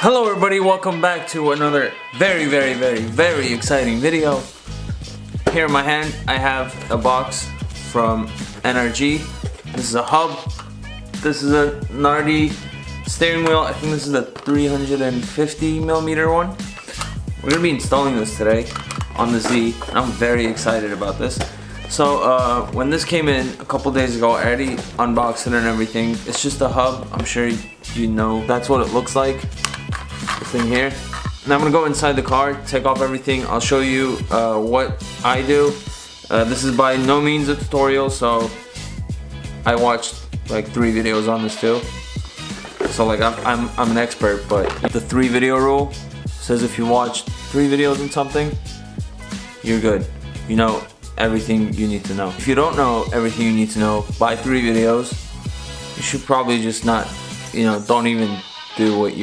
Hello everybody, welcome back to another very exciting video. Here in my hand I have a box from NRG. This is a hub. This is a Nardi Steering Wheel. I think this is the 350mm one. We're going to be installing this today on the Z, and I'm very excited about this. So when this came in a couple days ago, I already unboxed it and everything. It's just a hub. I'm sure you know that's what it looks like. This thing here. Now I'm gonna go inside the car, take off everything. I'll show you what I do. This is by no means a tutorial, so I watched like 3 videos on this too. So like I'm an expert, but the 3 video rule says if you watch 3 videos on something, you're good. You know everything you need to know. If you don't know everything you need to know by 3 videos, you should probably just not, don't even do it.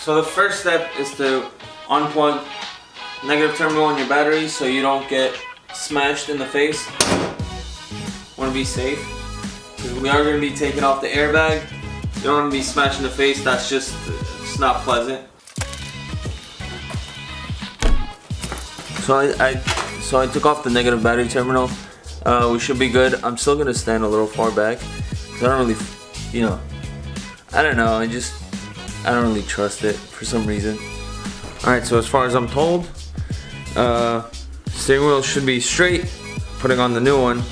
So the first step is to unplug negative terminal on your battery so you don't get smashed in the face. Want to be safe, because we are going to be taking off the airbag. You don't want to be smashed in the face. That's just, it's not pleasant. So I took off the negative battery terminal. We should be good. I'm still gonna stand a little far back, because I don't really, I don't know. I don't really trust it for some reason. All right. So as far as I'm told, steering wheel should be straight. Putting on the new one,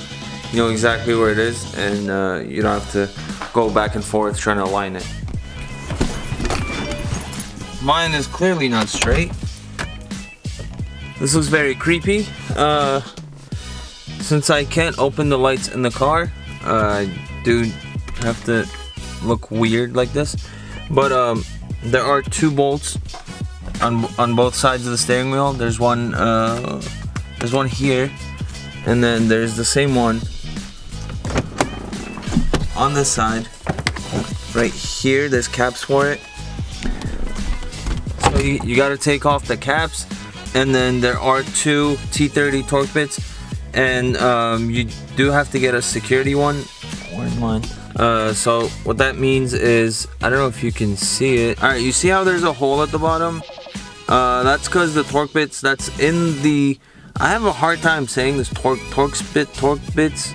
you know exactly where it is, and you don't have to go back and forth trying to align it. Mine is clearly not straight. This looks very creepy. Since I can't open the lights in the car, I do have to look weird like this. But there are 2 bolts on both sides of the steering wheel. There's one here, and then there's the same one on this side. Right here, there's caps for it. So you got to take off the caps. And then there are 2 T30 torque bits, and you do have to get a security one. Where's mine? So what that means is, I don't know if you can see it. Alright, you see how there's a hole at the bottom? That's because the torque bits that's in the... I have a hard time saying this torque bits.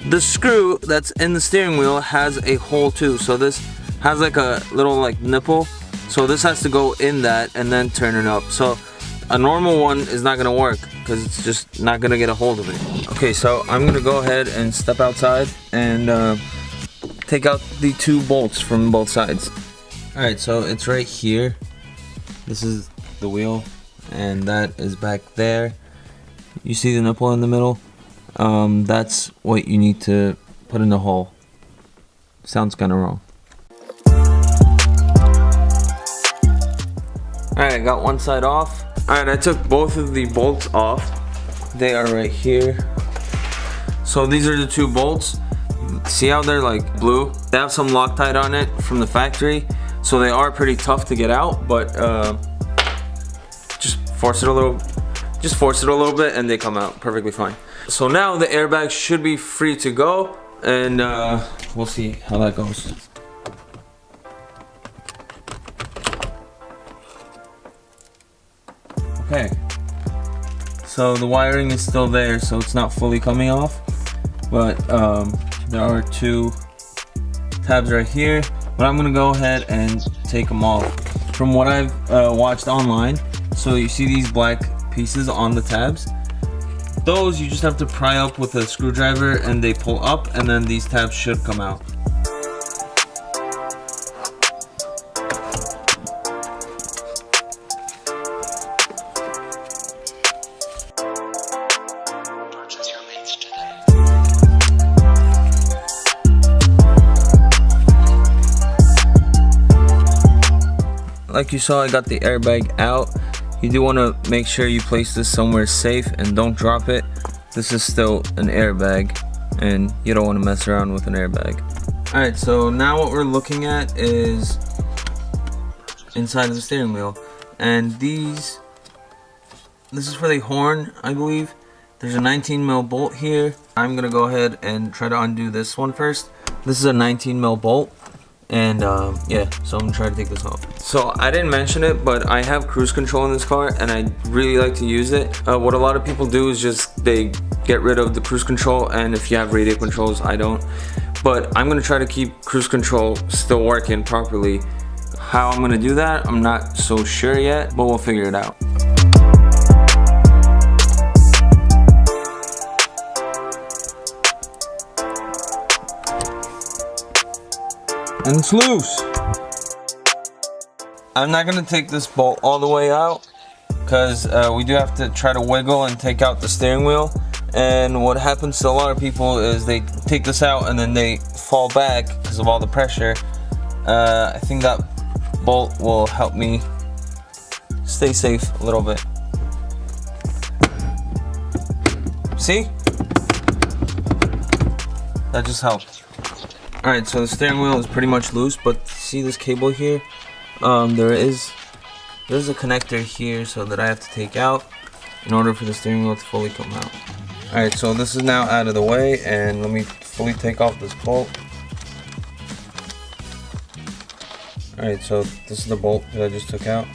The screw that's in the steering wheel has a hole too, so this has like a little nipple. So this has to go in that and then turn it up. So a normal one is not going to work because it's just not going to get a hold of it. Okay, so I'm going to go ahead and step outside and take out the 2 bolts from both sides. Alright, so it's right here. This is the wheel, and that is back there. You see the nipple in the middle? That's what you need to put in the hole. Sounds kind of wrong. Alright, I got one side off. Alright, I took both of the bolts off. They are right here. So these are the 2 bolts. See how they're like blue? They have some Loctite on it from the factory, so they are pretty tough to get out, but just force it a little bit and they come out perfectly fine. So now the airbag should be free to go, and we'll see how that goes. Okay, so the wiring is still there, so it's not fully coming off, but there are 2 tabs right here, but I'm gonna go ahead and take them off. From what I've watched online, so you see these black pieces on the tabs, those you just have to pry up with a screwdriver and they pull up, and then these tabs should come out. Like you saw, I got the airbag out. You do want to make sure you place this somewhere safe and don't drop it. This is still an airbag, and you don't want to mess around with an airbag. Alright, so now what we're looking at is inside of the steering wheel. And this is for the horn, I believe. There's a 19mm bolt here. I'm going to go ahead and try to undo this one first. This is a 19mm bolt. And yeah, so I'm gonna try to take this off. So I didn't mention it, but I have cruise control in this car and I really like to use it. What a lot of people do is just they get rid of the cruise control, and if you have radio controls, I don't. But I'm gonna try to keep cruise control still working properly. How I'm gonna do that, I'm not so sure yet, but we'll figure it out. And it's loose. I'm not gonna take this bolt all the way out because we do have to try to wiggle and take out the steering wheel. And what happens to a lot of people is they take this out and then they fall back because of all the pressure. I think that bolt will help me stay safe a little bit. See? That just helped. Alright, so the steering wheel is pretty much loose, but see this cable here? There's a connector here so that I have to take out in order for the steering wheel to fully come out. Alright, so this is now out of the way, and let me fully take off this bolt. Alright, so this is the bolt that I just took out.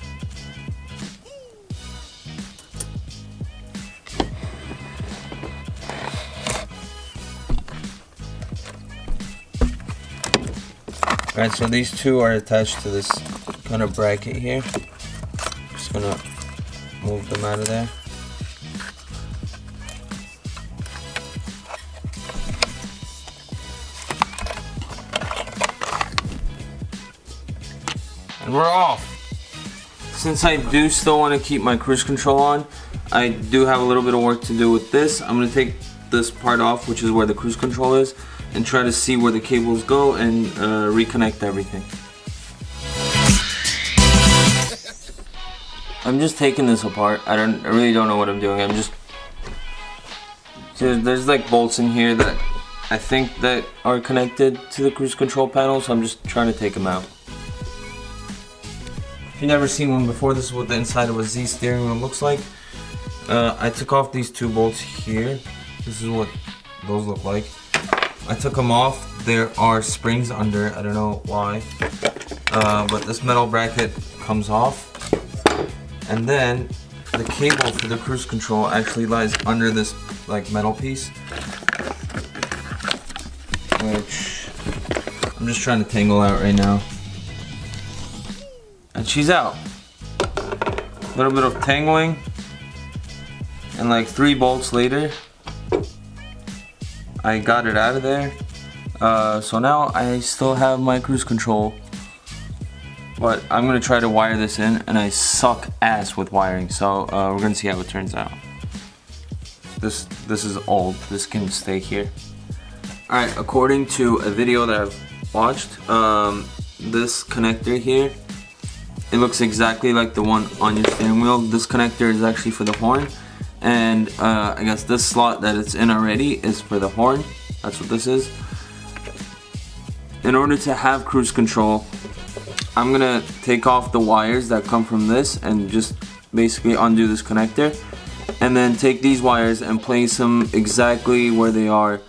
Alright, so these two are attached to this kind of bracket here. Just gonna move them out of there. And we're off. Since I do still want to keep my cruise control on, I do have a little bit of work to do with this. I'm gonna take this part off, which is where the cruise control is, and try to see where the cables go and reconnect everything. I'm just taking this apart. I really don't know what I'm doing. There's like bolts in here that I think that are connected to the cruise control panel, so I'm just trying to take them out. If you've never seen one before, this is what the inside of a Z steering wheel looks like. I took off these two bolts here. This is what those look like. I took them off. There are springs under, I don't know why, but this metal bracket comes off, and then the cable for the cruise control actually lies under this like metal piece, which I'm just trying to tangle out right now. And she's out. A little bit of tangling, and like 3 bolts later, I got it out of there. So now I still have my cruise control, but I'm gonna try to wire this in, and I suck ass with wiring, so we're gonna see how it turns out. This is old. This can stay here. Alright, according to a video that I've watched, this connector here, it looks exactly like the one on your steering wheel. This connector is actually for the horn, and I guess this slot that it's in already is for the horn. That's what this is. In order to have cruise control, I'm gonna take off the wires that come from this and just basically undo this connector, and then take these wires and place them exactly where they are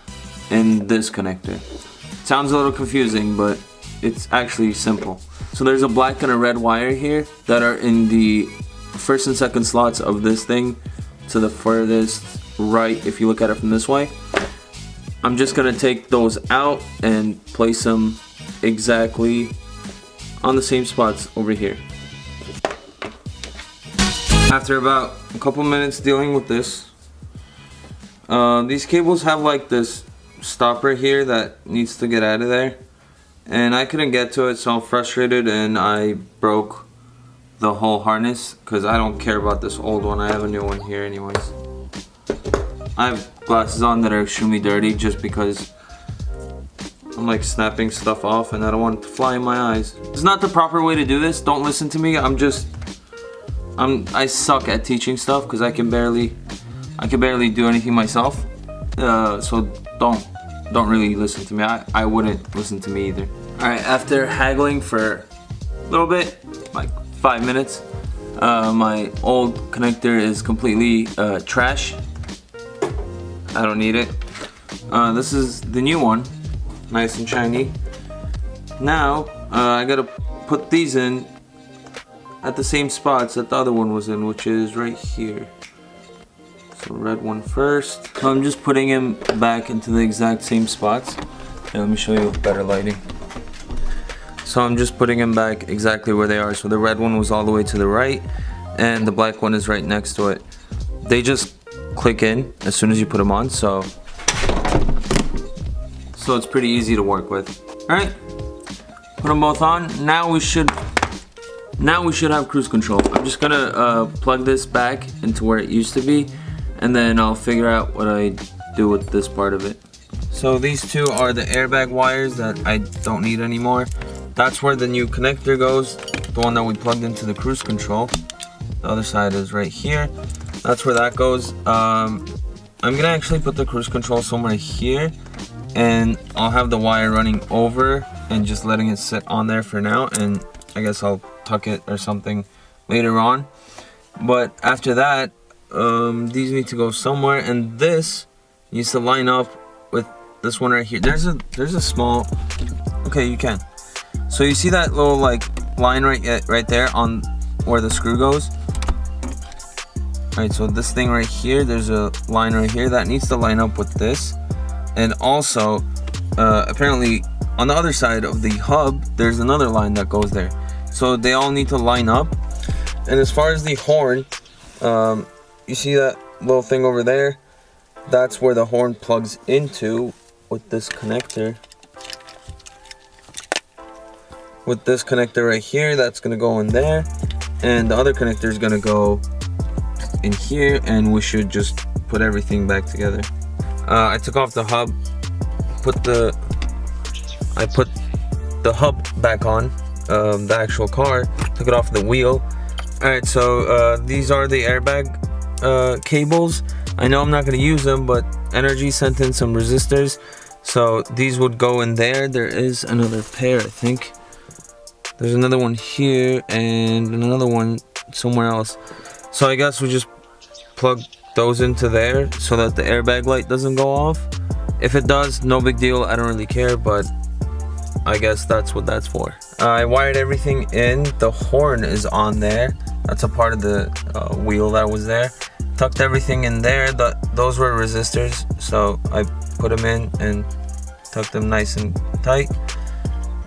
in this connector. It sounds a little confusing, but it's actually simple. So there's a black and a red wire here that are in the first and second slots of this thing, to the furthest right if you look at it from this way. I'm just gonna take those out and place them exactly on the same spots over here. After about a couple minutes dealing with this, these cables have like this stopper here that needs to get out of there, and I couldn't get to it, so I'm frustrated and I broke the whole harness because I don't care about this old one. I have a new one here anyways. I have glasses on that are extremely dirty just because I'm like snapping stuff off and I don't want it to fly in my eyes. It's not the proper way to do this. Don't listen to me. I suck at teaching stuff because I can barely do anything myself. So don't really listen to me. I wouldn't listen to me either. Alright, after haggling for a little bit, like 5 minutes, my old connector is completely trash. I don't need it. This is the new one, nice and shiny. Now I gotta put these in at the same spots that the other one was in, which is right here. So red one first. So I'm just putting him back into the exact same spots. Let me show you with better lighting. So I'm just putting them back exactly where they are. So the red one was all the way to the right and the black one is right next to it. They just click in as soon as you put them on, so it's pretty easy to work with. Alright, put them both on. Now we should have cruise control. I'm just gonna plug this back into where it used to be, and then I'll figure out what I do with this part of it. So these two are the airbag wires that I don't need anymore. That's where the new connector goes, the one that we plugged into the cruise control. The other side is right here. That's where that goes. I'm gonna actually put the cruise control somewhere here, and I'll have the wire running over and just letting it sit on there for now, and I guess I'll tuck it or something later on. But after that, these need to go somewhere, and this needs to line up with this one right here. There's a small, okay, you can. So you see that little like line right there on where the screw goes? Alright, so this thing right here, there's a line right here that needs to line up with this. And also, apparently on the other side of the hub, there's another line that goes there. So they all need to line up. And as far as the horn, you see that little thing over there? That's where the horn plugs into with this connector. With this connector right here, that's gonna go in there. And the other connector is gonna go in here, and we should just put everything back together. I took off the hub, I put the hub back on, the actual car, took it off the wheel. Alright, so these are the airbag cables. I know I'm not going to use them, but Energy sent in some resistors, so these would go in there. There is another pair, I think. There's another one here and another one somewhere else. So I guess we just plug those into there so that the airbag light doesn't go off. If it does, no big deal, I don't really care, but I guess that's what that's for. I wired everything in. The horn is on there. That's a part of the wheel that was there. Tucked everything in there. Those were resistors, so I put them in and tucked them nice and tight.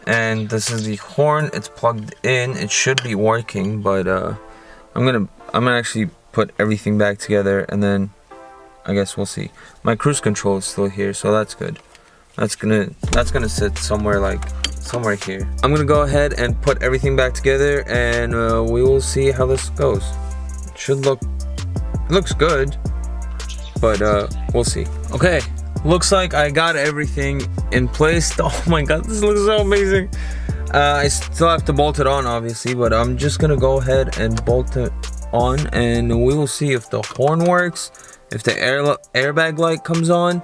And this is the horn. It's plugged in. It should be working, but I'm gonna actually put everything back together, and then I guess we'll see. My cruise control is still here, so that's good. That's gonna sit somewhere here. I'm gonna go ahead and put everything back together, and we will see how this goes. It looks good, but we'll see. Okay, looks like I got everything in place. Oh my god, this looks so amazing. I still have to bolt it on, obviously, but I'm just gonna go ahead and bolt it on, and we will see if the horn works, if the airbag light comes on.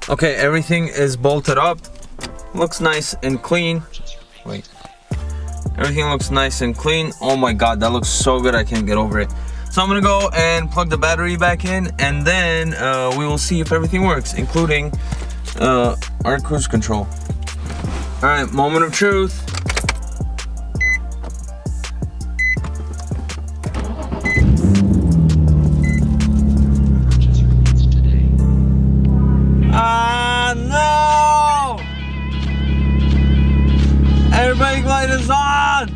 Okay, everything is bolted up. Looks nice and clean. Wait. Everything looks nice and clean. Oh my god, that looks so good, I can't get over it. So I'm gonna go and plug the battery back in, and then we will see if everything works, including our cruise control. Alright, moment of truth. No! Airbag light is on!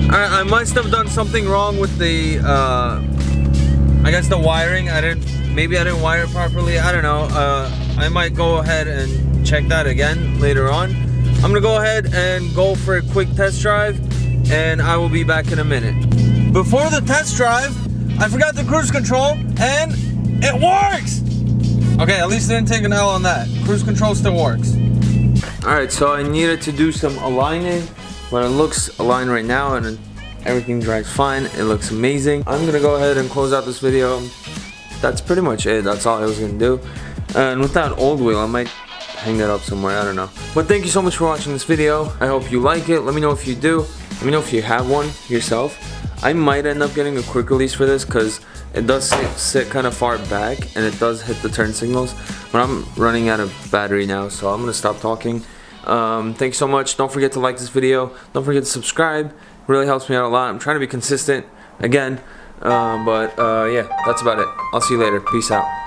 Alright, I must have done something wrong with the, I guess the wiring. Maybe I didn't wire it properly, I don't know. I might go ahead and check that again later on. I'm gonna go ahead and go for a quick test drive, and I will be back in a minute. Before the test drive, I forgot the cruise control, and it works! Okay, at least I didn't take an L on that. Cruise control still works. Alright, so I needed to do some aligning, but it looks aligned right now, and everything drives fine. It looks amazing. I'm gonna go ahead and close out this video. That's pretty much it. That's all I was gonna do. And with that old wheel, I might hang that up somewhere, I don't know. But thank you so much for watching this video. I hope you like it. Let me know if you do. Let me know if you have one yourself. I might end up getting a quick release for this because it does sit kind of far back and it does hit the turn signals. But I'm running out of battery now, so I'm gonna stop talking. Thanks so much. Don't forget to like this video. Don't forget to subscribe. It really helps me out a lot. I'm trying to be consistent again. Yeah, that's about it. I'll see you later. Peace out.